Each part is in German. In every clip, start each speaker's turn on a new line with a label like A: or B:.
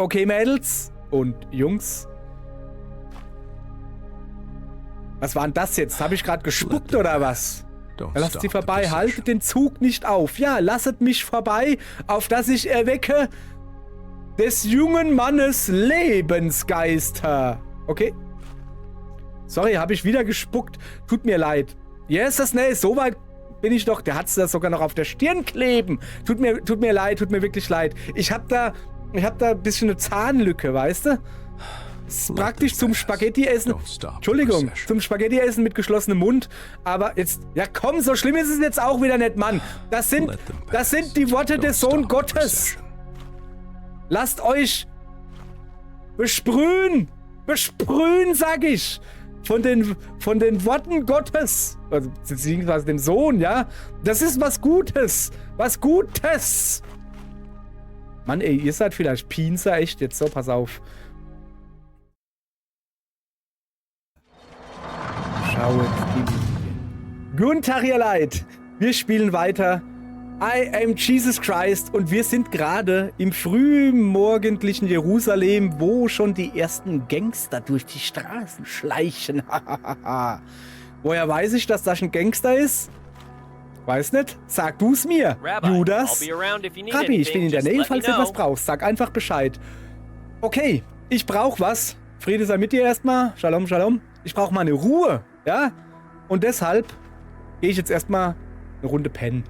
A: Okay, Mädels und Jungs. Was war denn das jetzt? Habe ich gerade gespuckt oder was? Lasst sie vorbei, haltet den Zug nicht auf. Ja, lasset mich vorbei, auf dass ich erwecke des jungen Mannes Lebensgeister. Okay? Sorry, habe ich wieder gespuckt. Tut mir leid. Yes, nee, so weit bin ich doch. Der hat es da sogar noch auf der Stirn kleben. Tut mir leid, tut mir wirklich leid. Ich hab da ein bisschen eine Zahnlücke, weißt du? Das ist praktisch zum Spaghetti-Essen. Entschuldigung, zum Spaghetti-Essen mit geschlossenem Mund. Aber jetzt, ja komm, so schlimm ist es jetzt auch wieder nicht, Mann. Das sind die Worte des Sohn Gottes. Lasst euch besprühen. Besprühen, sag ich. Von den Worten Gottes. Also, beziehungsweise dem Sohn, ja. Das ist was Gutes. Was Gutes. Mann, ey, ihr seid vielleicht Pinzer, echt jetzt. So, pass auf. Schau jetzt. Guten Tag, ihr Leid. Wir spielen weiter. I am Jesus Christ und wir sind gerade im frühmorgendlichen Jerusalem, wo schon die ersten Gangster durch die Straßen schleichen. Woher weiß ich, dass das ein Gangster ist? Weiß nicht. Sag du's mir, Judas. Rabbi, ich bin in der Nähe, falls du etwas brauchst. Sag einfach Bescheid. Okay, ich brauch was. Friede sei mit dir erstmal. Shalom, Shalom. Ich brauche mal eine Ruhe, ja? Und deshalb gehe ich jetzt erstmal eine Runde pennen.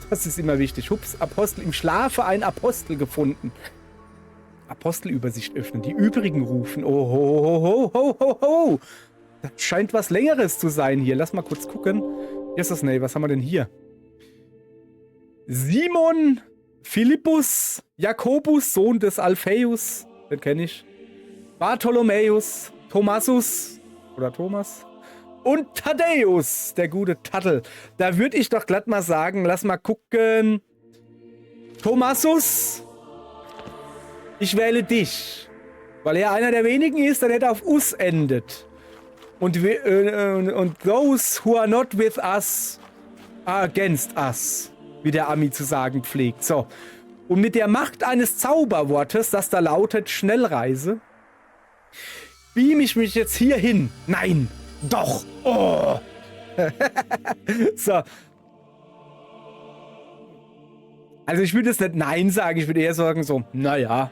A: Das ist immer wichtig. Hups, Apostel. Im Schlafe ein Apostel gefunden. Apostelübersicht öffnen. Die übrigen rufen. Oh, ho, ho, ho, ho, ho. Das scheint was Längeres zu sein hier. Lass mal kurz gucken. Hier ist das, nee, was haben wir denn hier? Simon, Philippus, Jakobus, Sohn des Alphaeus. Den kenne ich. Bartholomäus, Thomasus oder Thomas. Und Thaddäus, der gute Tattel. Da würde ich doch glatt mal sagen, lass mal gucken. Thomasus, ich wähle dich. Weil er einer der wenigen ist, der nicht auf us endet. Und those who are not with us are against us. Wie der Ami zu sagen pflegt. So. Und mit der Macht eines Zauberwortes, das da lautet Schnellreise, beam ich mich jetzt hier hin. Nein. Doch! Oh! So. Also ich würde jetzt nicht Nein sagen, ich würde eher sagen so, naja.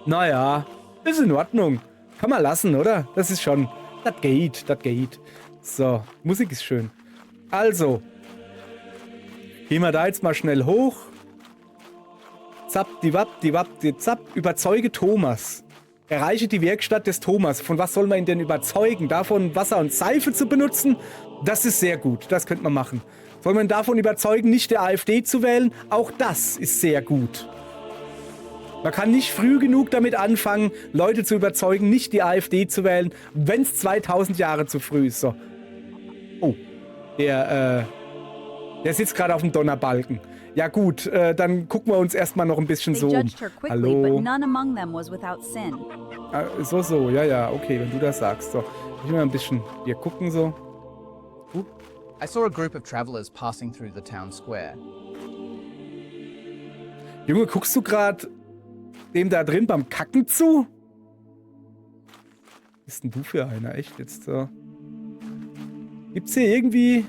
A: Naja, ist in Ordnung. Kann man lassen, oder? Das ist schon, das geht. So, Musik ist schön. Also, gehen wir da jetzt mal schnell hoch. Zapp, die wapp, die zapp. Überzeuge Thomas. Erreiche die Werkstatt des Thomas. Von was soll man ihn denn überzeugen? Davon, Wasser und Seife zu benutzen? Das ist sehr gut. Das könnte man machen. Soll man davon überzeugen, nicht der AfD zu wählen? Auch das ist sehr gut. Man kann nicht früh genug damit anfangen, Leute zu überzeugen, nicht die AfD zu wählen, wenn es 2000 Jahre zu früh ist. So. Oh. Der sitzt gerade auf dem Donnerbalken. Ja gut, dann gucken wir uns erstmal noch ein bisschen so um. Hallo. So, ja, okay, wenn du das sagst. So, ich will mal ein bisschen hier gucken so.
B: I saw a group of travelers passing through the town square.
A: Junge, guckst du gerade dem da drin beim Kacken zu? Was bist denn du für einer? Echt jetzt so? Gibt's hier irgendwie...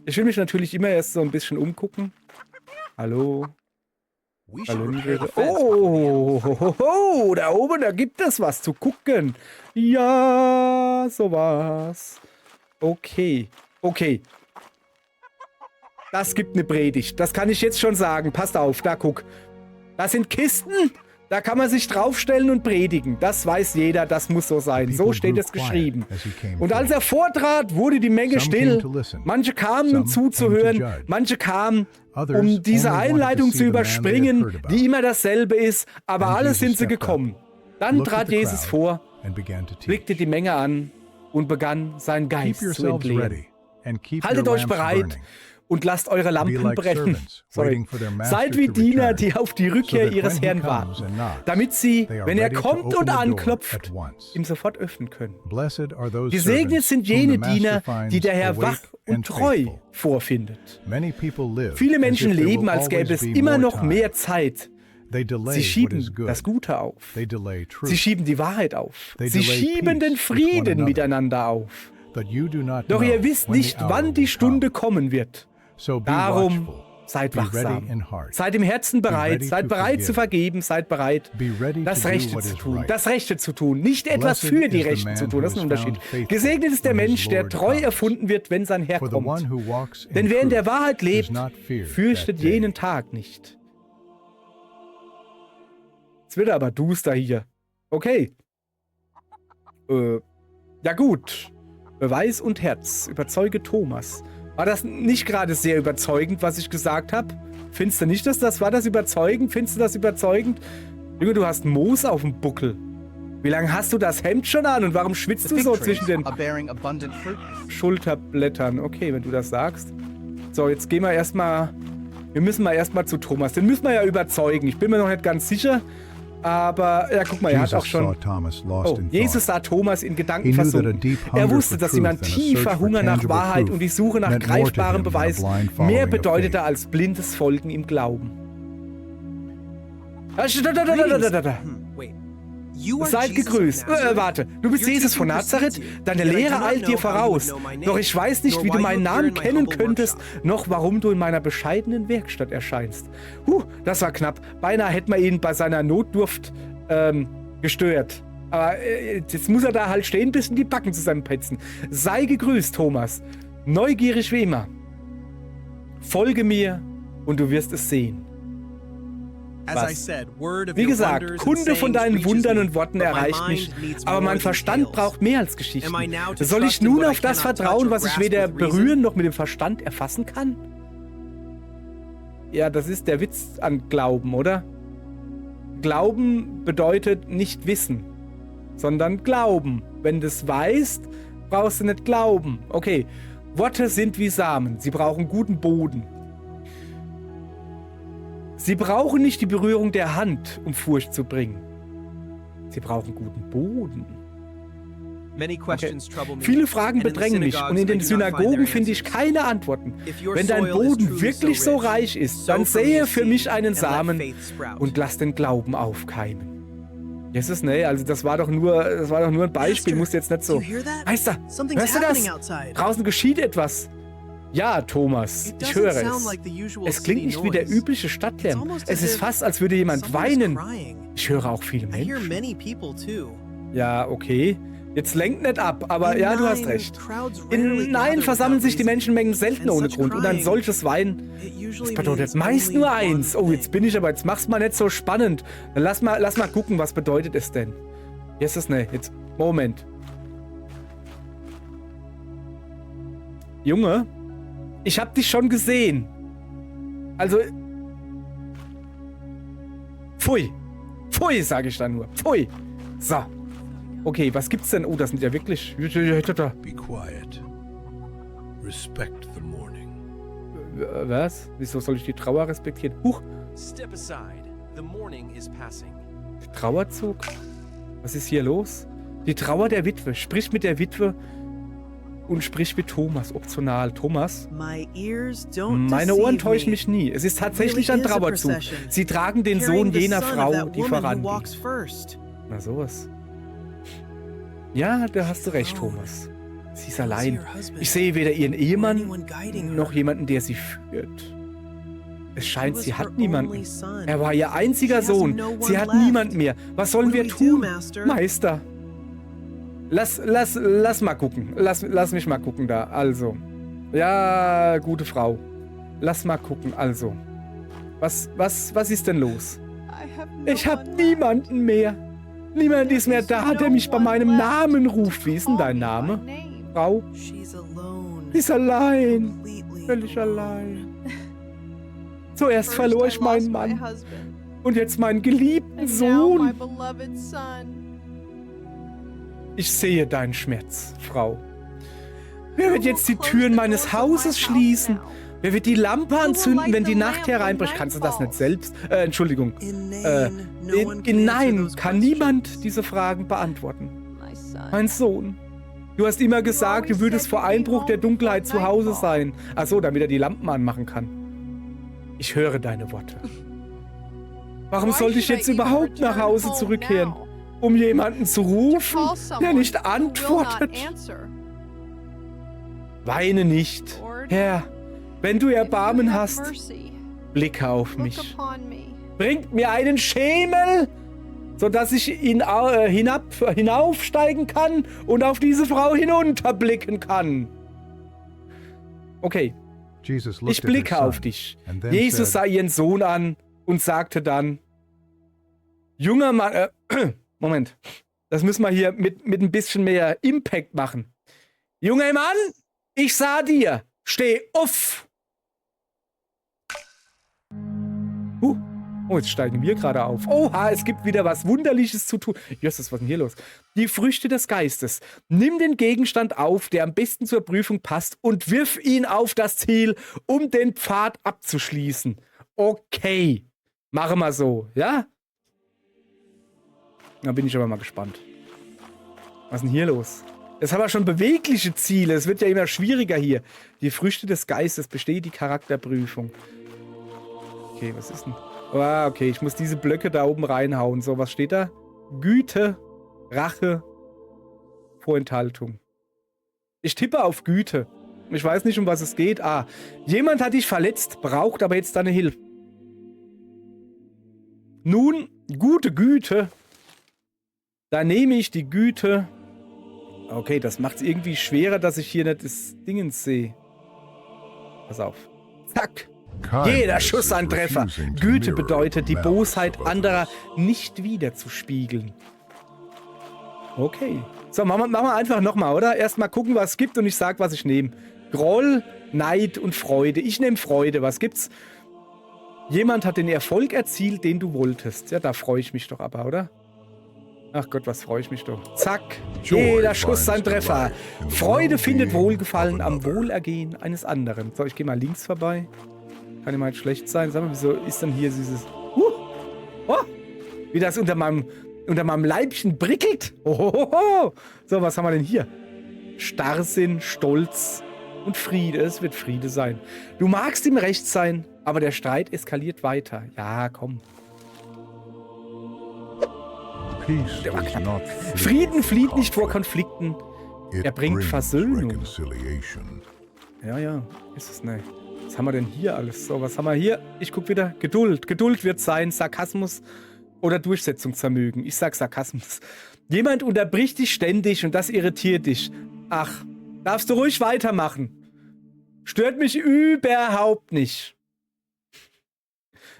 A: Ich will mich natürlich immer erst so ein bisschen umgucken. Hallo? Oh, da oben, da gibt es was zu gucken. Ja, sowas. Okay. Das gibt eine Predigt. Das kann ich jetzt schon sagen. Passt auf, da guck. Das sind Kisten. Da kann man sich draufstellen und predigen. Das weiß jeder, das muss so sein. So steht es geschrieben. Und als er vortrat, wurde die Menge still. Manche kamen, um zuzuhören. Manche kamen, um diese Einleitung zu überspringen, die immer dasselbe ist. Aber alle sind sie gekommen. Dann trat Jesus vor, blickte die Menge an und begann, seinen Geist zu entleeren. Haltet euch bereit und lasst eure Lampen brennen. Seid wie Diener, die auf die Rückkehr ihres Herrn warten, damit sie, wenn er kommt und anklopft, ihm sofort öffnen können. Gesegnet sind jene Diener, die der Herr wach und treu vorfindet. Viele Menschen leben, als gäbe es immer noch mehr Zeit,
C: They delay
A: Sie
C: what
A: schieben
C: is good.
A: das Gute auf.
C: They delay truth.
A: Sie schieben die Wahrheit auf.
C: They
A: Sie
C: delay
A: schieben
C: peace
A: den
C: with one
A: Frieden
C: another.
A: miteinander auf.
C: But you do not
A: Doch
C: know
A: ihr wisst
C: when the
A: nicht,
C: hour
A: wann die
C: will
A: Stunde
C: come.
A: kommen wird.
C: So be
A: Darum
C: watchful.
A: seid
C: Be ready
A: wachsam.
C: in heart.
A: Seid im Herzen bereit.
C: ready
A: Seid
C: to
A: bereit
C: forgive.
A: zu vergeben. Seid bereit,
C: Be ready
A: das
C: to do
A: Rechte
C: what
A: zu
C: is
A: tun.
C: right.
A: Das Rechte zu tun. Nicht etwas
C: Blessed
A: für die
C: is the
A: Rechten
C: man
A: zu tun. Das ist ein
C: who is
A: Unterschied.
C: found faithful
A: Gesegnet ist der
C: when his
A: Mensch, der
C: Lord
A: treu
C: comes.
A: erfunden wird, wenn sein Herr
C: For the
A: kommt.
C: one who walks in
A: Denn wer in der
C: truth
A: Wahrheit
C: does
A: lebt,
C: not fear
A: fürchtet
C: that day.
A: jenen Tag nicht. Es wird aber duster hier. Okay. Ja gut. Beweis und Herz. Überzeuge Thomas. War das nicht gerade sehr überzeugend, was ich gesagt habe? Findest du nicht, dass das war das überzeugend? Findest du das überzeugend? Junge, du hast Moos auf dem Buckel. Wie lange hast du das Hemd schon an und warum schwitzt
B: The
A: du so
B: fig trees
A: zwischen den
B: are bearing abundant fruit.
A: Schulterblättern? Okay, wenn du das sagst. So, jetzt gehen wir erstmal. Wir müssen mal erstmal zu Thomas. Den müssen wir ja überzeugen. Ich bin mir noch nicht ganz sicher. Aber, ja, guck mal, er hat auch
C: Jesus saw
A: schon.
C: Thomas lost
A: Oh,
C: in
A: Jesus
C: thought.
A: sah Thomas in Gedanken
C: He knew that a
A: versunken.
C: deep
A: Er
C: hunger
A: wusste,
C: for
A: dass ihm ein
C: truth and a search
A: tiefer
C: for
A: Hunger nach
C: tangible
A: Wahrheit
C: proof
A: und die Suche nach
C: meant more to
A: greifbarem
C: him than a
A: Beweis
C: blind following
A: mehr
C: of
A: bedeutete
C: faith.
A: als blindes Folgen im Glauben.
D: Wait. You are
A: Seid
D: Jesus of
A: gegrüßt.
D: Nazareth?
A: Warte, du bist
D: Your
A: Jesus von
D: teaching
A: Nazareth?
D: precedes you,
A: Deine
D: yet I do
A: Lehre
D: not
A: eilt dir
D: know how you
A: voraus.
D: would know my name,
A: Doch ich weiß nicht,
D: nor
A: wie du
D: why
A: meinen
D: you appear
A: Namen
D: in my
A: kennen
D: humble
A: könntest,
D: workshop.
A: noch warum du in meiner bescheidenen Werkstatt erscheinst. Das war knapp. Beinahe hätten wir ihn bei seiner Notdurft gestört. Aber jetzt muss er da halt stehen, bis in die Backen zusammenpetzen. Sei gegrüßt, Thomas. Neugierig wie immer. Folge mir und du wirst es sehen. Was? Wie gesagt, Kunde von deinen Wundern und Worten erreicht mich, aber mein Verstand braucht mehr als Geschichten. Soll ich nun auf das vertrauen, was ich weder berühren noch mit dem Verstand erfassen kann? Ja, das ist der Witz an Glauben, oder? Glauben bedeutet nicht wissen, sondern glauben. Wenn du es weißt, brauchst du nicht glauben. Okay, Worte sind wie Samen, sie brauchen guten Boden. Sie brauchen nicht die Berührung der Hand, um Furcht zu bringen. Sie brauchen guten Boden. Okay. Viele Fragen bedrängen mich und in den Synagogen finde ich keine Antworten. Wenn dein Boden wirklich so reich ist, dann sähe für mich einen Samen und lass den Glauben aufkeimen. Jesus, nee, also das war doch nur ein Beispiel, musst jetzt nicht so. Meister, hörst du das? Draußen geschieht etwas. Ja, Thomas, ich höre es. Es klingt nicht wie der übliche Stadtlärm. Es ist fast, als würde jemand weinen. Ich höre auch viele Menschen. Ja, okay. Jetzt lenkt nicht ab, aber ja, du hast recht. In Nein versammeln sich die Menschenmengen selten ohne Grund. Und ein solches Weinen, das bedeutet meist nur eins. Oh, jetzt mach's mal nicht so spannend. Dann lass mal gucken, was bedeutet es denn? Jesus, ne, jetzt, Moment. Junge, ich hab dich schon gesehen. Also, pfui. Pfui, sage ich dann nur. Pfui. So. Okay, was gibt's denn? Oh, das sind ja wirklich...
E: Be quiet. Respect the morning.
A: Was? Wieso soll ich die Trauer respektieren? Huch,
F: Step aside. The morning is passing.
A: Trauerzug? Was ist hier los? Die Trauer der Witwe. Sprich mit der Witwe und sprich mit Thomas. Optional. Thomas? Meine Ohren täuschen mich nie. Es ist tatsächlich ein Trauerzug. Sie tragen den Sohn jener Frau, die voranging. Na sowas. Ja, da hast du recht, Thomas. Sie ist allein. Ich sehe weder ihren Ehemann noch jemanden, der sie führt. Es scheint, sie hat niemanden. Er war ihr einziger Sohn. Sie hat niemand mehr. Was sollen wir tun, Meister? Lass mal gucken. Lass mich mal gucken da. Also. Ja, gute Frau. Lass mal gucken. Also. Was ist denn los? Ich hab niemanden mehr. Niemand ist mehr da, der mich bei meinem Namen ruft. Wie ist denn dein Name, Frau? Sie ist allein. Völlig allein. Zuerst verlor ich meinen Mann. Und jetzt meinen geliebten Sohn. Ich sehe deinen Schmerz, Frau. Wer wird jetzt die Türen meines Hauses schließen? Wer wird die Lampe anzünden, wenn die Nacht hereinbricht? Kannst du das nicht selbst? Entschuldigung. Nein, kann niemand diese Fragen beantworten. Mein Sohn. Du hast immer gesagt, du würdest vor Einbruch der Dunkelheit zu Hause sein. Ach so, damit er die Lampen anmachen kann. Ich höre deine Worte. Warum sollte ich jetzt überhaupt nach Hause zurückkehren? Um jemanden zu rufen, der nicht antwortet? Weine nicht. Herr, wenn du Erbarmen hast, blicke auf mich. Bringt mir einen Schemel, sodass ich ihn hinaufsteigen kann und auf diese Frau hinunterblicken kann. Okay, ich blicke auf dich. Jesus sah ihren Sohn an und sagte dann, junger Mann, Moment, das müssen wir hier mit ein bisschen mehr Impact machen. Junger Mann, ich sah dir, steh auf! Oh, jetzt steigen wir gerade auf. Oha, es gibt wieder was Wunderliches zu tun. Justus, was ist denn hier los? Die Früchte des Geistes. Nimm den Gegenstand auf, der am besten zur Prüfung passt und wirf ihn auf das Ziel, um den Pfad abzuschließen. Okay, machen wir so, ja? Da bin ich aber mal gespannt. Was ist denn hier los? Jetzt haben wir schon bewegliche Ziele. Es wird ja immer schwieriger hier. Die Früchte des Geistes, besteht die Charakterprüfung. Okay, was ist denn? Ah, okay, ich muss diese Blöcke da oben reinhauen. So, was steht da? Güte, Rache, Vorenthaltung. Ich tippe auf Güte. Ich weiß nicht, um was es geht. Ah, jemand hat dich verletzt, braucht aber jetzt deine Hilfe. Nun, gute Güte. Da nehme ich die Güte. Okay, das macht es irgendwie schwerer, dass ich hier nicht das Dingens sehe. Pass auf. Zack. Jeder Schuss ein Treffer. Güte bedeutet, die Bosheit anderer nicht wiederzuspiegeln. Okay. So, machen wir einfach nochmal, oder? Erstmal gucken, was es gibt und ich sag, was ich nehme. Groll, Neid und Freude. Ich nehme Freude. Was gibt's? Jemand hat den Erfolg erzielt, den du wolltest. Ja, da freue ich mich doch aber, oder? Ach Gott, was freue ich mich doch. Zack. Jeder Schuss ein Treffer. Freude findet Wohlgefallen am Wohlergehen eines anderen. So, ich gehe mal links vorbei. Kann ja mal schlecht sein. Sag mal, wieso ist denn hier dieses... Oh, wie das unter meinem Leibchen prickelt. Oh. So, was haben wir denn hier? Starrsinn, Stolz und Friede. Es wird Friede sein. Du magst im Recht sein, aber der Streit eskaliert weiter. Ja, komm. Frieden flieht nicht vor Konflikten. Er bringt Versöhnung. Ja, ist es nicht. Was haben wir denn hier alles? So, was haben wir hier? Ich guck wieder. Geduld. Geduld wird sein. Sarkasmus oder Durchsetzungsvermögen. Ich sag Sarkasmus. Jemand unterbricht dich ständig und das irritiert dich. Ach, darfst du ruhig weitermachen. Stört mich überhaupt nicht.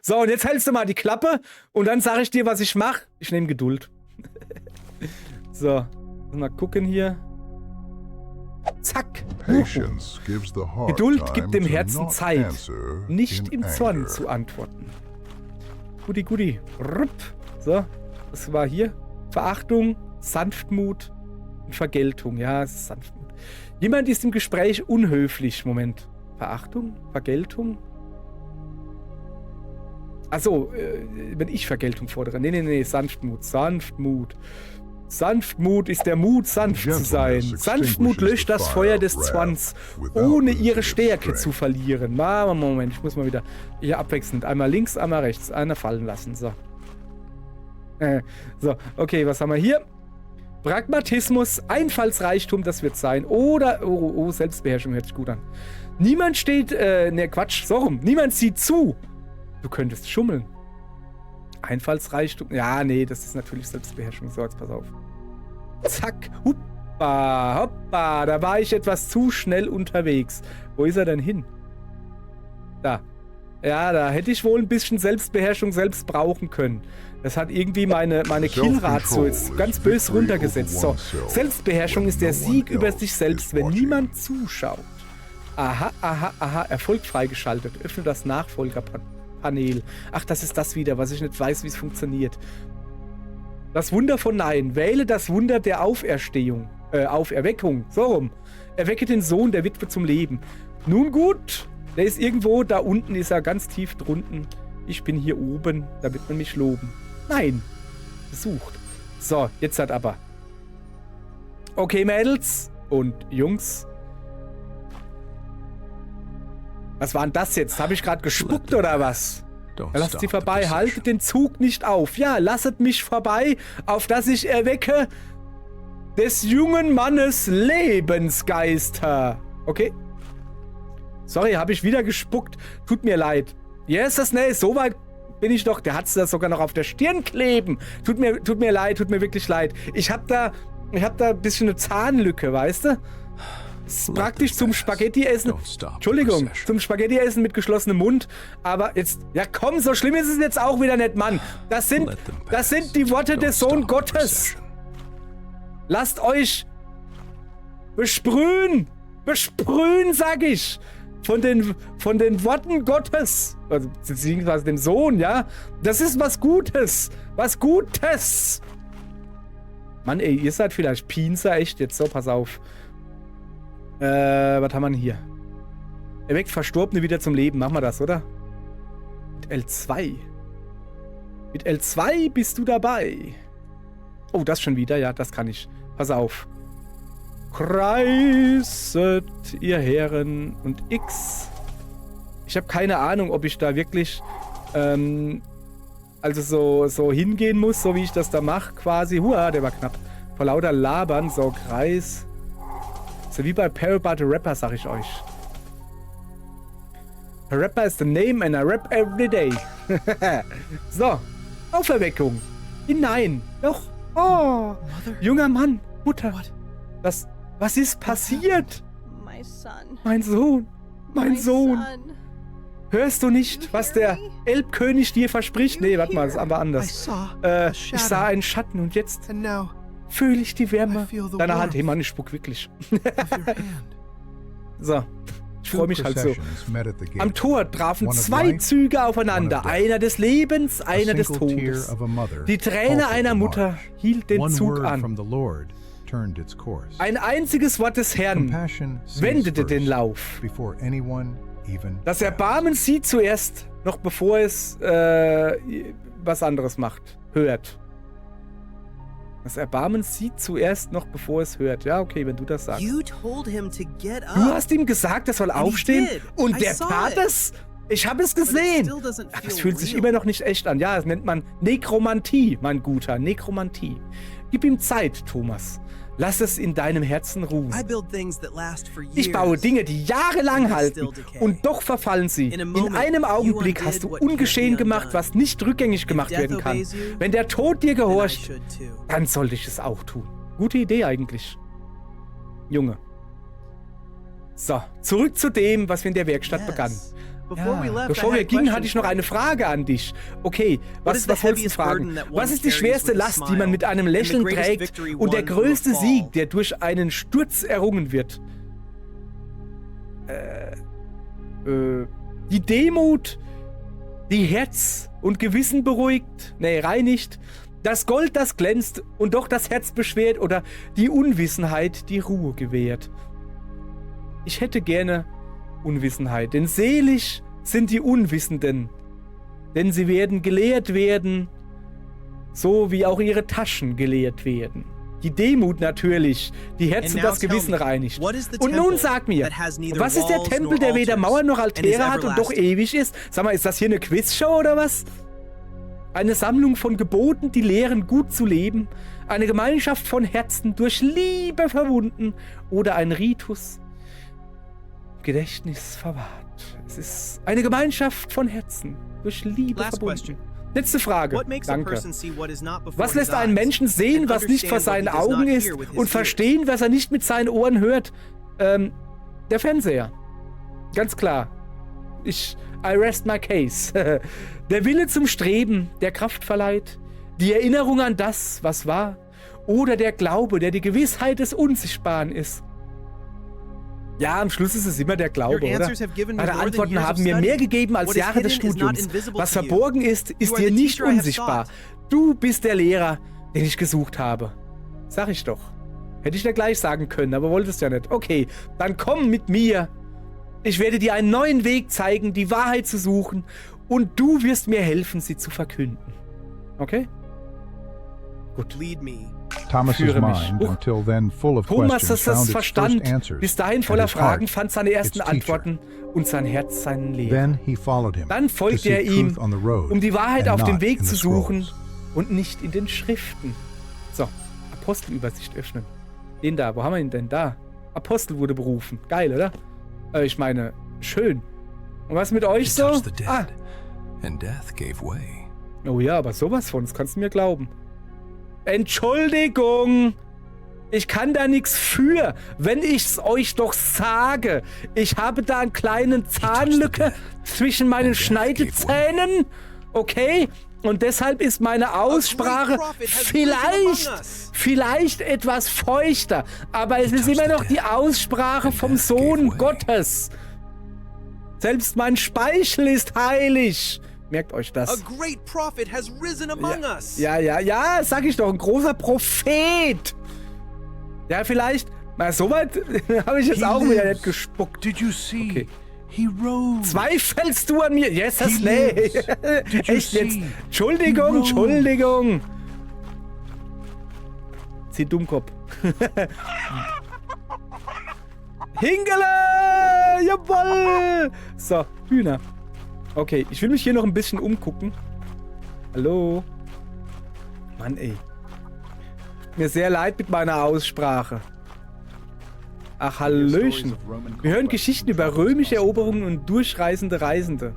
A: So, und jetzt hältst du mal die Klappe und dann sage ich dir, was ich mache. Ich nehme Geduld. So, mal gucken hier. Zack. Geduld gibt dem Herzen Zeit, nicht im Zorn zu antworten. Guti. So, das war hier. Verachtung, Sanftmut und Vergeltung. Ja, es ist Sanftmut. Jemand ist im Gespräch unhöflich. Moment. Verachtung? Vergeltung? Achso, wenn ich Vergeltung fordere. Nee, Sanftmut. Sanftmut ist der Mut, sanft zu sein. Sanftmut löscht das Feuer des Zorns, ohne ihre Stärke zu verlieren. Moment, ich muss mal wieder hier abwechselnd. Einmal links, einmal rechts. Einer fallen lassen. So. So, okay, was haben wir hier? Pragmatismus, Einfallsreichtum, das wird sein. Oder, Selbstbeherrschung hört sich gut an. Niemand steht, niemand sieht zu. Du könntest schummeln. Einfallsreichtum. Ja, nee, das ist natürlich Selbstbeherrschung. So, jetzt pass auf. Zack. Hoppa. Da war ich etwas zu schnell unterwegs. Wo ist er denn hin? Da. Ja, da hätte ich wohl ein bisschen Selbstbeherrschung selbst brauchen können. Das hat irgendwie meine Kill-Ratio jetzt ganz böse runtergesetzt. So, Selbstbeherrschung ist der Sieg über sich selbst, wenn niemand zuschaut. Aha. Erfolg freigeschaltet. Öffne das Nachfolgerpanel. Ach, das ist das wieder, was ich nicht weiß, wie es funktioniert. Das Wunder von Nein. Wähle das Wunder der Auferweckung. So rum. Erwecke den Sohn der Witwe zum Leben. Nun gut. Der ist irgendwo, da unten ist er, ganz tief drunten. Ich bin hier oben, da wird man mich loben. Nein. Besucht. So, jetzt hat aber. Okay, Mädels und Jungs. Was war denn das jetzt? Habe ich gerade gespuckt oder was?
E: Don't
A: Lasst
E: stop
A: sie
E: the
A: vorbei,
E: procession.
A: haltet den Zug nicht auf. Ja, lasset mich vorbei, auf dass ich erwecke des jungen Mannes Lebensgeister. Okay? Sorry, habe ich wieder gespuckt. Tut mir leid. Yes, nee, so weit bin ich doch. Der hat es da sogar noch auf der Stirn kleben. Tut mir leid, tut mir wirklich leid. Ich hab da ein bisschen eine Zahnlücke, weißt du? Das ist praktisch zum Spaghetti-Essen. Entschuldigung, zum Spaghetti-Essen mit geschlossenem Mund. Aber jetzt, ja komm, so schlimm ist es jetzt auch wieder nicht, Mann. Das sind die Worte des Sohn Gottes. Lasst euch besprühen. Besprühen, sag ich. Von den Worten Gottes. Also, beziehungsweise dem Sohn, ja. Das ist was Gutes. Was Gutes. Mann, ey, ihr seid vielleicht Pinzer, echt jetzt. So, pass auf. Was haben wir denn hier? Erweckt Verstorbene wieder zum Leben. Machen wir das, oder? Mit L2. Mit L2 bist du dabei. Oh, das schon wieder? Ja, das kann ich. Pass auf. Kreiset, ihr Herren, und X. Ich habe keine Ahnung, ob ich da wirklich also so hingehen muss, so wie ich das da mache, quasi. Hua, der war knapp. Vor lauter Labern, so Kreis. So wie bei Parappa the Rapper, sag ich euch. Parappa is the name and I rap every day. So, Auferweckung. Hinein. Doch. Oh, junger Mann, Mutter. Was ist passiert?
C: My son.
A: Mein Sohn. Mein
C: My
A: Sohn.
C: son.
A: Hörst du nicht, was der Elbkönig dir verspricht? Nee, warte mal, das ist aber anders. Ich sah einen Schatten und jetzt fühle ich die Wärme deiner Hand. Hey Mann, ich spuck wirklich. So, ich freue mich halt so. Am Tor trafen zwei Züge aufeinander. Einer des Lebens, einer des Todes. Die Träne einer Mutter hielt den Zug an. Ein einziges Wort des Herrn wendete den Lauf. Das Erbarmen sieht zuerst, noch bevor es was anderes macht. Hört. Das Erbarmen sieht zuerst, noch bevor es hört. Ja, okay, wenn du das sagst. Du hast ihm gesagt, er soll aufstehen? Und der tat es? Ich habe es gesehen. Ach, das fühlt sich immer noch nicht echt an. Ja, das nennt man Nekromantie, mein Guter. Nekromantie. Gib ihm Zeit, Thomas. Lass es in deinem Herzen ruhen. Ich baue Dinge, die jahrelang halten, und doch verfallen sie. In einem Augenblick hast du ungeschehen gemacht, was nicht rückgängig gemacht werden kann. Wenn der Tod dir gehorcht, dann sollte ich es auch tun. Gute Idee eigentlich. Junge. So, zurück zu dem, was wir in der Werkstatt begannen. Ja, bevor wir gingen, hatte ich noch eine Frage an dich. Okay, was wolltest du fragen? Was ist die schwerste Last, die man mit einem Lächeln trägt, und der größte Sieg, der durch einen Sturz errungen wird? Die Demut, die Herz und Gewissen beruhigt, reinigt, das Gold, das glänzt und doch das Herz beschwert, oder die Unwissenheit, die Ruhe gewährt? Ich hätte gerne Unwissenheit, denn selig sind die Unwissenden, denn sie werden gelehrt werden, so wie auch ihre Taschen gelehrt werden. Die Demut natürlich, die Herz und das Gewissen reinigt. Und nun sag mir, was ist der Tempel, der weder Mauern noch Altäre hat und doch ewig ist? Sag mal, ist das hier eine Quizshow oder was? Eine Sammlung von Geboten, die lehren, gut zu leben? Eine Gemeinschaft von Herzen, durch Liebe verwunden? Oder ein Ritus, Gedächtnis verwahrt? Es ist eine Gemeinschaft von Herzen, durch Liebe verbunden. Letzte Frage. Danke. Was lässt einen Menschen sehen, was nicht vor seinen Augen ist, und verstehen, was er nicht mit seinen Ohren hört? Der Fernseher. Ganz klar. I rest my case. Der Wille zum Streben, der Kraft verleiht, die Erinnerung an das, was war, oder der Glaube, der die Gewissheit des Unsichtbaren ist. Ja, am Schluss ist es immer der Glaube, oder? Deine Antworten haben mir mehr gegeben als Jahre des Studiums. Was verborgen ist, ist dir nicht unsichtbar. Du bist der Lehrer, den ich gesucht habe. Sag ich doch. Hätte ich dir gleich sagen können, aber wolltest ja nicht. Okay, dann komm mit mir. Ich werde dir einen neuen Weg zeigen, die Wahrheit zu suchen, und du wirst mir helfen, sie zu verkünden. Okay? gut.
D: Lead me.
C: Thomas's
A: Führe mich.
C: mind, until then full of
A: Thomas,
C: questions,
A: das
C: found its
A: Verstand,
C: first answers,
A: bis dahin
C: and
A: voller
C: his
A: Fragen,
C: heart
A: fand seine ersten
C: its teacher.
A: Antworten und sein Herz seinen Lehrer.
C: Then he followed him,
A: Dann
C: to
A: folgte
C: seek
A: er ihm,
C: truth on the road
A: um die Wahrheit
C: and
A: auf dem
C: not
A: Weg
C: in
A: zu
C: the
A: suchen
C: scrolls.
A: und nicht in den Schriften. So, Apostelübersicht öffnen. Den da, wo haben wir ihn denn da? Apostel wurde berufen. Geil, oder? Ich meine, schön. Und was mit
E: He
A: euch so?
E: touched the dead,
A: Ah,
E: and death gave way.
A: oh ja, aber sowas von, das kannst du mir glauben. Entschuldigung, ich kann da nichts für, wenn ich's euch doch sage. Ich habe da einen kleinen Zahnlücke zwischen meinen Schneidezähnen, okay? Und deshalb ist meine Aussprache vielleicht etwas feuchter, aber es ist immer noch die Aussprache vom Sohn Gottes. Selbst mein Speichel ist heilig. Merkt euch
D: A
A: das.
D: great prophet has risen among us.
A: Ja, sag ich doch, ein großer Prophet. Ja, vielleicht, na, soweit habe ich jetzt
E: He
A: auch wieder
E: lives.
A: nicht gespuckt.
E: Did you see?
A: Okay.
E: He rose.
A: Zweifelst du an mir? Yes, das
E: He
A: nee.
E: lives. Did you
A: Echt jetzt?
E: see?
A: Entschuldigung,
E: He rose.
A: Entschuldigung. Sie Dummkopf. Hingele! Jawoll! So, Hühner. Okay, ich will mich hier noch ein bisschen umgucken. Hallo? Mann, ey. Tut mir sehr leid mit meiner Aussprache. Ach, Hallöchen. Wir hören Geschichten über römische Eroberungen und durchreisende Reisende.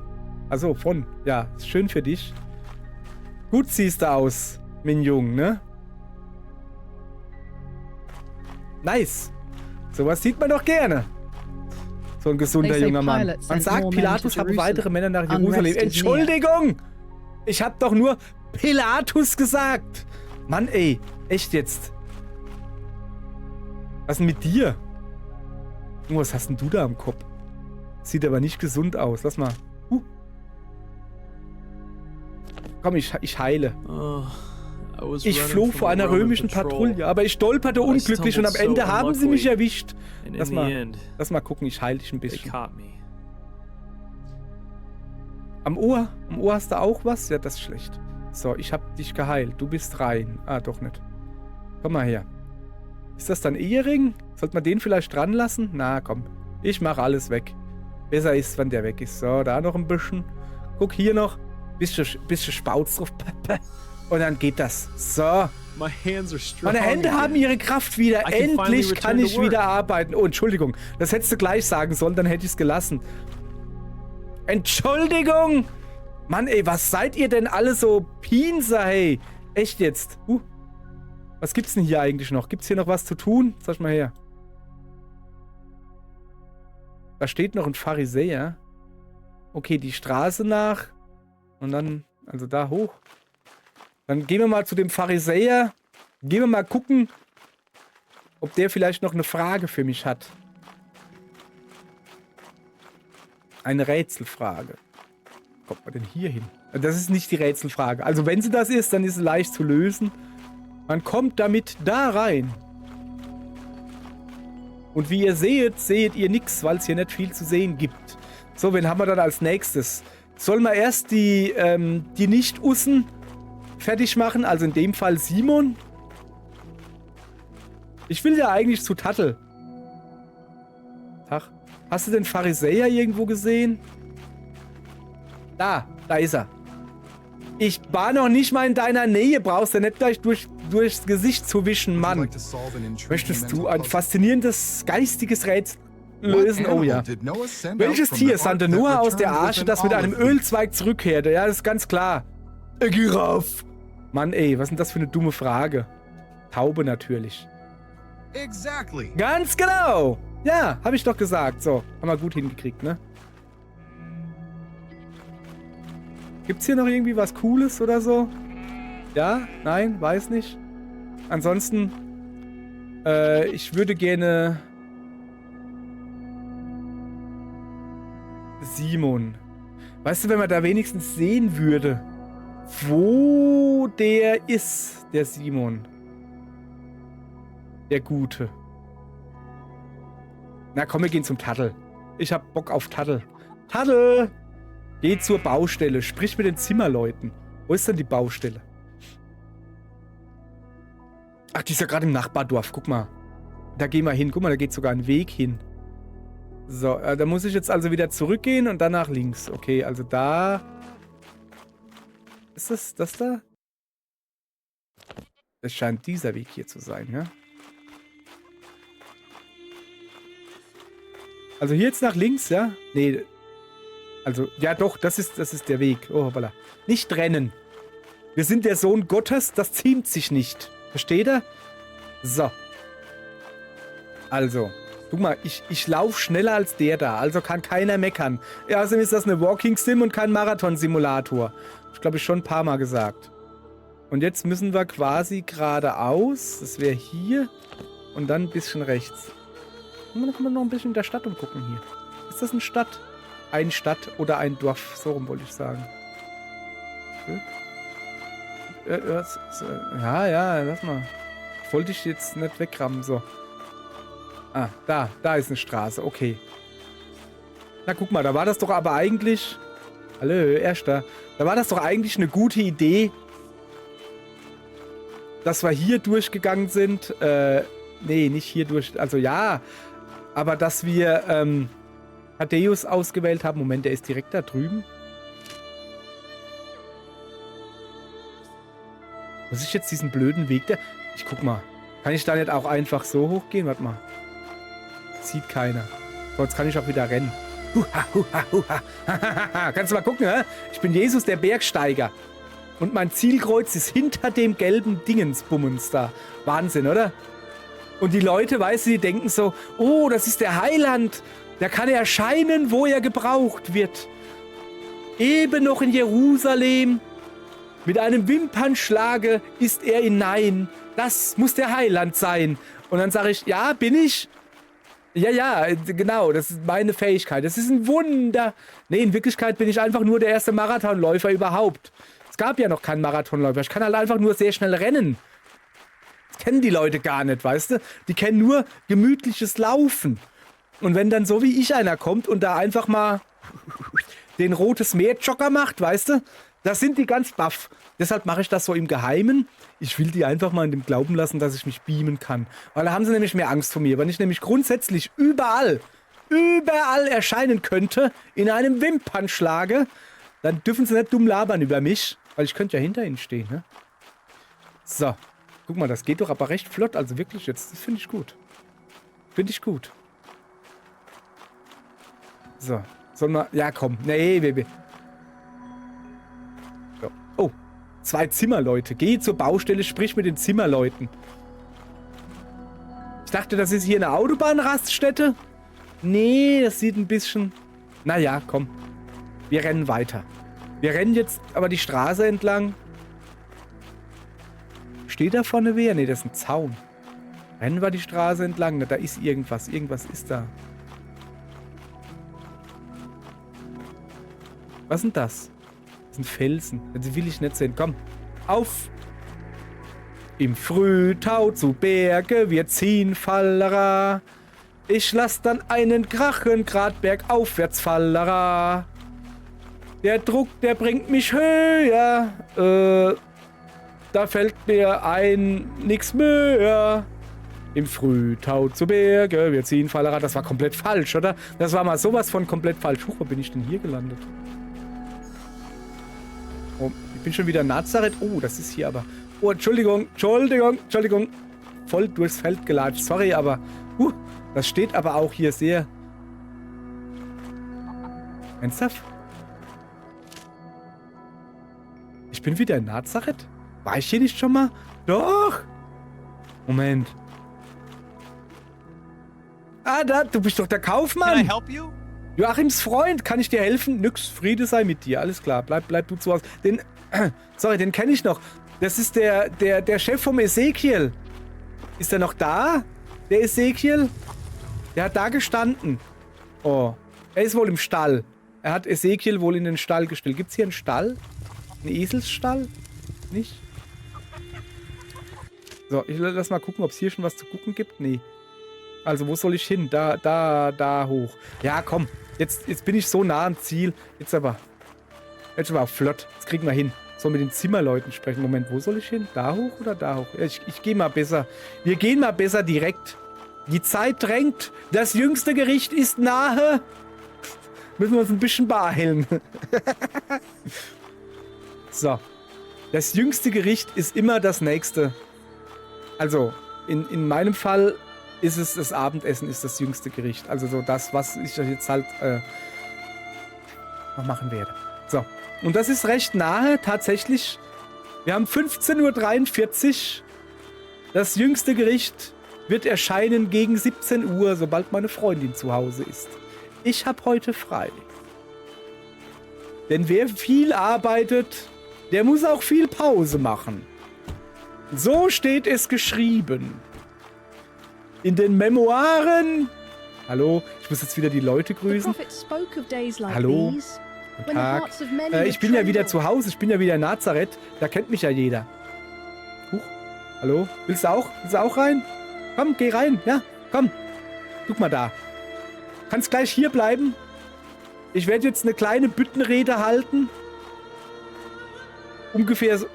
A: Also von. Ja, ist schön für dich. Gut siehst du aus, mein Jung, ne? Nice. Sowas sieht man doch gerne. So ein gesunder
G: They say
A: junger Mann.
G: Pilate
A: Man
G: sent
A: sagt,
G: more men
A: Pilatus
G: to
A: habe
G: Jerusalem.
A: weitere Männer nach Jerusalem.
G: Unrest is near.
A: Entschuldigung! Ich hab doch nur Pilatus gesagt. Mann, ey. Echt jetzt. Was ist denn mit dir? Oh, was hast denn du da am Kopf? Sieht aber nicht gesund aus. Lass mal. Komm, ich heile. Ich floh vor einer römischen Patrouille, aber ich stolperte unglücklich und am Ende haben sie mich erwischt. Lass mal gucken, ich heile dich ein bisschen. Am Ohr hast du auch was? Ja, das ist schlecht. So, ich hab dich geheilt. Du bist rein. Ah, doch nicht. Komm mal her. Ist das dein Ehering? Sollte man den vielleicht dran lassen? Na, komm. Ich mach alles weg. Besser ist, wenn der weg ist. So, da noch ein bisschen. Guck, hier noch. Bisschen Spauz drauf. Und dann geht das. So. Meine Hände haben ihre Kraft wieder. Endlich kann ich wieder arbeiten. Oh, Entschuldigung. Das hättest du gleich sagen sollen, dann hätte ich es gelassen. Entschuldigung! Mann, ey, was seid ihr denn alle so Pinser, hey? Echt jetzt? Was gibt's denn hier eigentlich noch? Gibt's hier noch was zu tun? Sag mal her. Da steht noch ein Pharisäer. Okay, die Straße nach. Und dann, also da hoch. Dann gehen wir mal zu dem Pharisäer. Gehen wir mal gucken, ob der vielleicht noch eine Frage für mich hat. Eine Rätselfrage. Wie kommt man denn hier hin? Das ist nicht die Rätselfrage. Also wenn sie das ist, dann ist sie leicht zu lösen. Man kommt damit da rein. Und wie ihr seht ihr nichts, weil es hier nicht viel zu sehen gibt. So, wen haben wir dann als nächstes? Sollen wir erst die Nicht-Ussen fertig machen? Also in dem Fall Simon. Ich will ja eigentlich zu Tattel. Tag. Hast du den Pharisäer irgendwo gesehen? Da ist er. Ich war noch nicht mal in deiner Nähe. Brauchst du nicht gleich durchs Gesicht zu wischen, Mann. Möchtest du ein faszinierendes geistiges Rätsel lösen? Oh ja. Welches Tier sandte Noah aus der Arche, das mit einem Ölzweig zurückkehrte? Ja, das ist ganz klar. Giraffe. Mann, ey, was ist denn das für eine dumme Frage? Taube natürlich.
H: Exactly.
A: Ganz genau. Ja, habe ich doch gesagt. So, haben wir gut hingekriegt, ne? Gibt's hier noch irgendwie was Cooles oder so? Ja? Nein? Weiß nicht. Ansonsten, ich würde gerne Simon. Weißt du, wenn man da wenigstens sehen würde, wo der ist, der Simon. Der Gute. Na komm, wir gehen zum Tattel. Ich hab Bock auf Tattel. Tattel! Geh zur Baustelle. Sprich mit den Zimmerleuten. Wo ist denn die Baustelle? Ach, die ist ja gerade im Nachbardorf. Guck mal. Da gehen wir hin. Guck mal, da geht sogar ein Weg hin. So, da muss ich jetzt also wieder zurückgehen und dann nach links. Okay, also da... Ist das da? Es scheint dieser Weg hier zu sein, ja? Also hier jetzt nach links, ja? Nee. Also, ja doch, das ist der Weg. Oh, hoppala. Nicht rennen. Wir sind der Sohn Gottes, das ziemt sich nicht. Versteht ihr? So. Also, guck mal, ich laufe schneller als der da, also kann keiner meckern. Ja, außerdem ist das eine Walking-Sim und kein Marathon-Simulator. Ich glaube, ich schon ein paar Mal gesagt. Und jetzt müssen wir quasi geradeaus. Das wäre hier. Und dann ein bisschen rechts. Und dann können wir noch ein bisschen in der Stadt umgucken hier. Ist das eine Stadt? Eine Stadt oder ein Dorf? So rum wollte ich sagen. Ja, lass mal. Wollte ich jetzt nicht wegrammen, so. Ah, da ist eine Straße, okay. Na, guck mal, da war das doch aber eigentlich... Hallo, Erster. Da war das doch eigentlich eine gute Idee, dass wir hier durchgegangen sind. Nee, nicht hier durch... Also ja, aber dass wir Thaddeus ausgewählt haben. Moment, der ist direkt da drüben. Muss ich jetzt diesen blöden Weg da... Ich guck mal. Kann ich da nicht auch einfach so hochgehen? Warte mal. Sieht keiner. So, jetzt kann ich auch wieder rennen. Kannst du mal gucken, hä? Ich bin Jesus, der Bergsteiger. Und mein Zielkreuz ist hinter dem gelben Dingensbummens da. Wahnsinn, oder? Und die Leute, weißt du, die denken so, oh, das ist der Heiland. Der kann erscheinen, wo er gebraucht wird. Eben noch in Jerusalem. Mit einem Wimpernschlage ist er hinein. Das muss der Heiland sein. Und dann sage ich, ja, bin ich. Ja, genau, das ist meine Fähigkeit. Das ist ein Wunder. Nee, in Wirklichkeit bin ich einfach nur der erste Marathonläufer überhaupt. Es gab ja noch keinen Marathonläufer. Ich kann halt einfach nur sehr schnell rennen. Das kennen die Leute gar nicht, weißt du? Die kennen nur gemütliches Laufen. Und wenn dann so wie ich einer kommt und da einfach mal den Rotes Meer-Jogger macht, weißt du? Da sind die ganz baff. Deshalb mache ich das so im Geheimen. Ich will die einfach mal in dem Glauben lassen, dass ich mich beamen kann. Weil da haben sie nämlich mehr Angst vor mir. Wenn ich nämlich grundsätzlich überall erscheinen könnte, in einem Wimpernschlage, dann dürfen sie nicht dumm labern über mich. Weil ich könnte ja hinter ihnen stehen, ne? So. Guck mal, das geht doch aber recht flott. Also wirklich jetzt, das finde ich gut. Finde ich gut. So. Sollen wir... Ja, komm. Nee, Baby. So. Oh. 2 Zimmerleute. Geh zur Baustelle, sprich mit den Zimmerleuten. Ich dachte, das ist hier eine Autobahnraststätte. Nee, das sieht ein bisschen... Naja, komm. Wir rennen weiter. Wir rennen jetzt aber die Straße entlang. Steht da vorne wer? Nee, das ist ein Zaun. Rennen wir die Straße entlang. Da ist irgendwas. Irgendwas ist da. Was sind das? Das sind Felsen. Die will ich nicht sehen. Komm, auf! Im Frühtau zu Berge, wir ziehen Fallera. Ich lass dann einen Krachen grad bergaufwärts Fallera. Der Druck, der bringt mich höher. Da fällt mir ein nix mehr. Im Frühtau zu Berge, wir ziehen Fallera. Das war komplett falsch, oder? Das war mal sowas von komplett falsch. Huch, wo bin ich denn hier gelandet? Oh, ich bin schon wieder in Nazareth. Oh, das ist hier aber... Oh, Entschuldigung. Voll durchs Feld gelatscht. Sorry, aber... das steht aber auch hier sehr... Ernsthaft? Ich bin wieder in Nazareth? War ich hier nicht schon mal? Doch! Moment. Ah, du bist doch der Kaufmann!
D: Can I help you?
A: Joachims Freund, kann ich dir helfen? Nix, Friede sei mit dir, alles klar, bleib du zu Hause. Den kenne ich noch. Das ist der Chef vom Ezekiel. Ist er noch da? Der Ezekiel? Der hat da gestanden. Oh, er ist wohl im Stall. Er hat Ezekiel wohl in den Stall gestellt. Gibt's hier einen Stall? Einen Eselsstall? Nicht? So, ich lass mal gucken, ob es hier schon was zu gucken gibt. Nee. Also, wo soll ich hin? Da hoch. Ja, komm. Jetzt bin ich so nah am Ziel. Jetzt aber auch flott. Das kriegen wir hin. Soll mit den Zimmerleuten sprechen. Moment, wo soll ich hin? Da hoch oder da hoch? Ja, ich gehe mal besser. Wir gehen mal besser direkt. Die Zeit drängt. Das jüngste Gericht ist nahe. Müssen wir uns ein bisschen beeilen. So. Das jüngste Gericht ist immer das nächste. Also, in meinem Fall ist es das Abendessen, ist das jüngste Gericht. Also so das, was ich jetzt halt noch machen werde. So. Und das ist recht nahe, tatsächlich. Wir haben 15:43 Uhr. Das jüngste Gericht wird erscheinen gegen 17 Uhr, sobald meine Freundin zu Hause ist. Ich habe heute frei. Denn wer viel arbeitet, der muss auch viel Pause machen. So steht es geschrieben. In den Memoiren. Hallo, ich muss jetzt wieder die Leute grüßen. Hallo. Guten Tag. Ich bin ja wieder zu Hause, ich bin ja wieder in Nazareth. Da kennt mich ja jeder. Huch. Hallo? Willst du auch rein? Komm, geh rein. Ja, komm. Guck mal da. Kannst gleich hier bleiben. Ich werde jetzt eine kleine Büttenrede halten. Ungefähr so.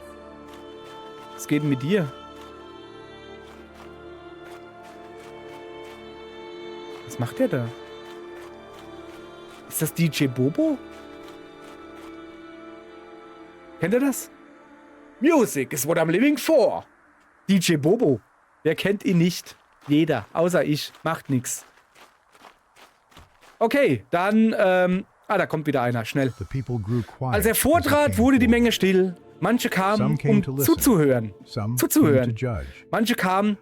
A: Was geht denn mit dir? Was macht der da? Ist das DJ Bobo? Kennt ihr das? Music is what I'm living for. DJ Bobo. Wer kennt ihn nicht? Jeder, außer ich. Macht nix. Okay, dann, da kommt wieder einer, schnell. Als er vortrat, wurde die Menge still. Manche kamen, um zuzuhören. Manche kamen,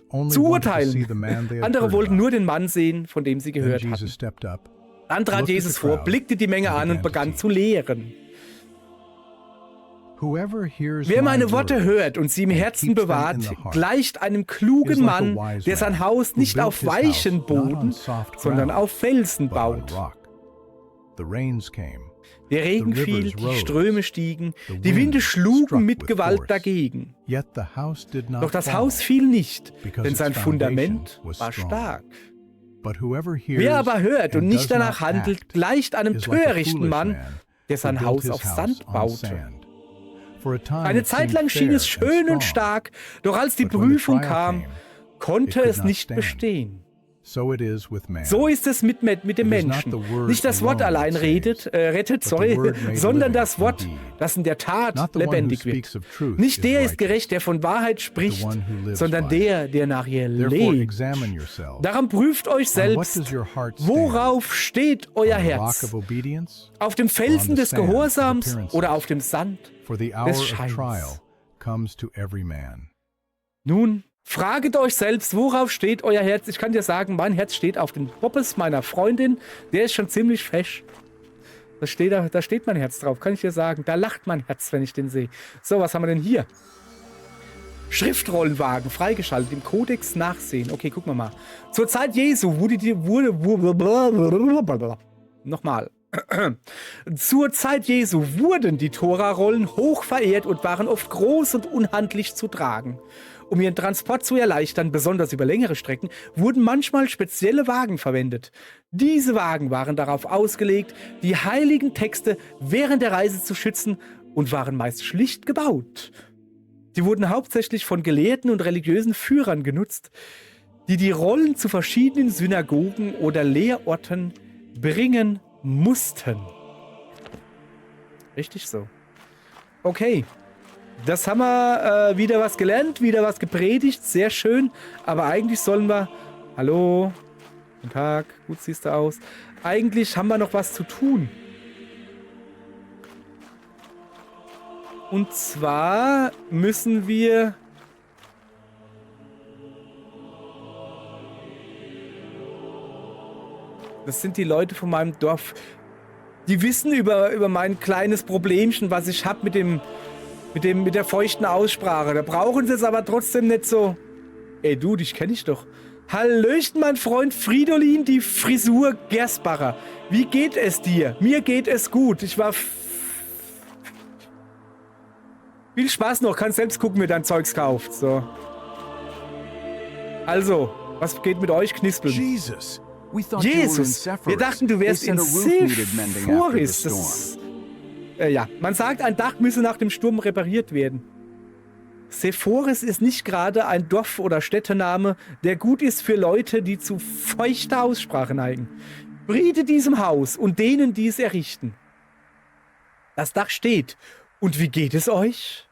A: um zu urteilen. Andere wollten nur den Mann sehen, von dem sie gehört hatten. Dann trat Jesus vor, blickte die Menge an und begann zu lehren. Wer meine Worte hört und sie im Herzen bewahrt, gleicht einem klugen Mann, der sein Haus nicht auf weichen Boden, sondern auf Felsen baut. Der Regen fiel, die Ströme stiegen, die Winde schlugen mit Gewalt dagegen. Doch das Haus fiel nicht, denn sein Fundament war stark. Wer aber hört und nicht danach handelt, gleicht einem törichten Mann, der sein Haus auf Sand baute. Eine Zeit lang schien es schön und stark, doch als die Prüfung kam, konnte es nicht bestehen. So ist es mit dem Menschen. Nicht das Wort allein rettet, sondern das Wort, das in der Tat lebendig wird. Nicht der ist gerecht, der von Wahrheit spricht, sondern der nach ihr lebt. Darum prüft euch selbst, worauf steht euer Herz? Auf dem Felsen des Gehorsams oder auf dem Sand des Scheins? Nun, fraget euch selbst, worauf steht euer Herz? Ich kann dir sagen, mein Herz steht auf den Poppes meiner Freundin. Der ist schon ziemlich fesch. Da steht mein Herz drauf, kann ich dir sagen. Da lacht mein Herz, wenn ich den sehe. So, was haben wir denn hier? Schriftrollenwagen freigeschaltet, im Kodex nachsehen. Okay, gucken wir mal. Zur Zeit Jesu Zur Zeit Jesu wurden die Tora-Rollen hoch verehrt und waren oft groß und unhandlich zu tragen. Um ihren Transport zu erleichtern, besonders über längere Strecken, wurden manchmal spezielle Wagen verwendet. Diese Wagen waren darauf ausgelegt, die heiligen Texte während der Reise zu schützen und waren meist schlicht gebaut. Sie wurden hauptsächlich von Gelehrten und religiösen Führern genutzt, die die Rollen zu verschiedenen Synagogen oder Lehrorten bringen mussten. Richtig so. Okay. Das haben wir wieder was gelernt, wieder was gepredigt, sehr schön. Aber eigentlich sollen wir... Hallo, guten Tag, gut siehst du aus. Eigentlich haben wir noch was zu tun. Und zwar müssen wir... Das sind die Leute von meinem Dorf. Die wissen über mein kleines Problemchen, was ich habe mit der feuchten Aussprache. Da brauchen sie es aber trotzdem nicht so. Ey, du, dich kenne ich doch. Hallöchen, mein Freund Fridolin, die Frisur Gersbacher. Wie geht es dir? Mir geht es gut. Ich war... Viel Spaß noch. Kannst selbst gucken, wie dein Zeugs kauft. So. Also, was geht mit euch, Knispeln? Jesus, wir dachten, du wärst in Sephoris. Ja, man sagt, ein Dach müsse nach dem Sturm repariert werden. Sepphoris ist nicht gerade ein Dorf- oder Städtename, der gut ist für Leute, die zu feuchter Aussprache neigen. Friede diesem Haus und denen, die es errichten. Das Dach steht. Und wie geht es euch?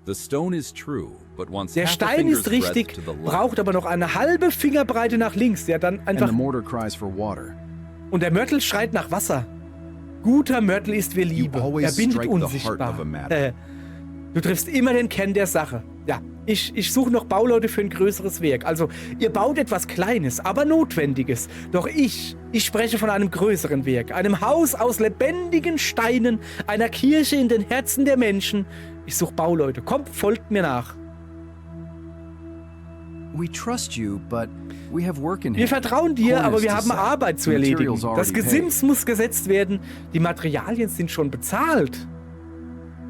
G: The stone is true, but once
A: Der
G: half a
A: Stein
G: finger's
A: ist
G: breadth
A: richtig,
G: to the left,
A: braucht aber noch eine halbe Fingerbreite nach links, der dann
B: And
A: einfach...
B: the mortar cries for water.
A: Und der Mörtel schreit nach Wasser. Guter Mörtel ist wie Liebe.
H: always
A: Er bindet
H: strike the heart
A: unsichtbar.
H: of a matter.
A: Du triffst immer den Kern der Sache. Ja, ich suche noch Bauleute für ein größeres Werk. Also, ihr baut etwas Kleines, aber Notwendiges. Doch ich spreche von einem größeren Werk. Einem Haus aus lebendigen Steinen, einer Kirche in den Herzen der Menschen. Ich suche Bauleute. Kommt, folgt mir nach.
B: We trust you, but we have work in
A: Wir
B: hand.
A: vertrauen dir,
B: Corners
A: aber wir
B: to
A: haben
B: set.
A: Arbeit zu
B: The
A: erledigen.
B: materials
A: Das
B: already
A: Gesims
B: paid.
A: muss gesetzt werden. Die Materialien sind schon bezahlt.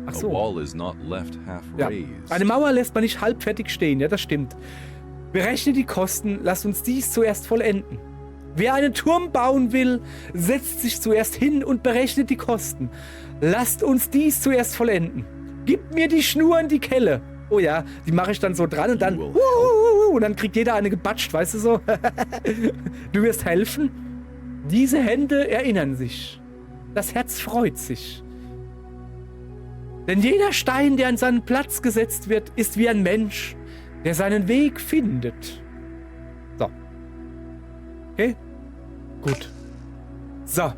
A: Ach
E: The
A: so.
E: wall is not left half
A: Ja.
E: raised.
A: Eine Mauer lässt man nicht halbfertig stehen, ja, das stimmt. Berechne die Kosten, lasst uns dies zuerst vollenden. Wer einen Turm bauen will, setzt sich zuerst hin und berechnet die Kosten. Lasst uns dies zuerst vollenden. Gib mir die Schnur und die Kelle. Oh ja, die mache ich dann so dran und dann... Und dann kriegt jeder eine gebatscht, weißt du so? Du wirst helfen? Diese Hände erinnern sich. Das Herz freut sich. Denn jeder Stein, der an seinen Platz gesetzt wird, ist wie ein Mensch, der seinen Weg findet. So. Okay? Gut. So.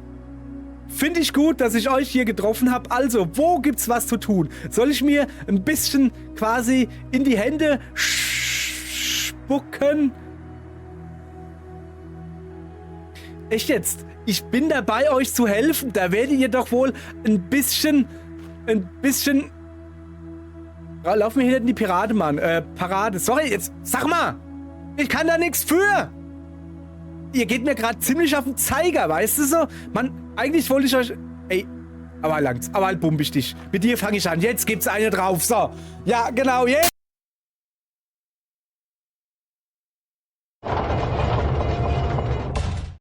A: Finde ich gut, dass ich euch hier getroffen habe. Also, wo gibt's was zu tun? Soll ich mir ein bisschen quasi in die Hände spucken? Echt jetzt? Ich bin dabei, euch zu helfen. Da werdet ihr doch wohl ein bisschen... Lauf mir hinter die Piraten, Mann. Parade. Sorry, jetzt sag mal. Ich kann da nichts für. Ihr geht mir gerade ziemlich auf den Zeiger, weißt du so? Mann, eigentlich wollte ich euch... Ey, aber langt's. Aber halt bump ich dich. Mit dir fange ich an. Jetzt gibt's eine drauf. So. Ja, genau, jetzt.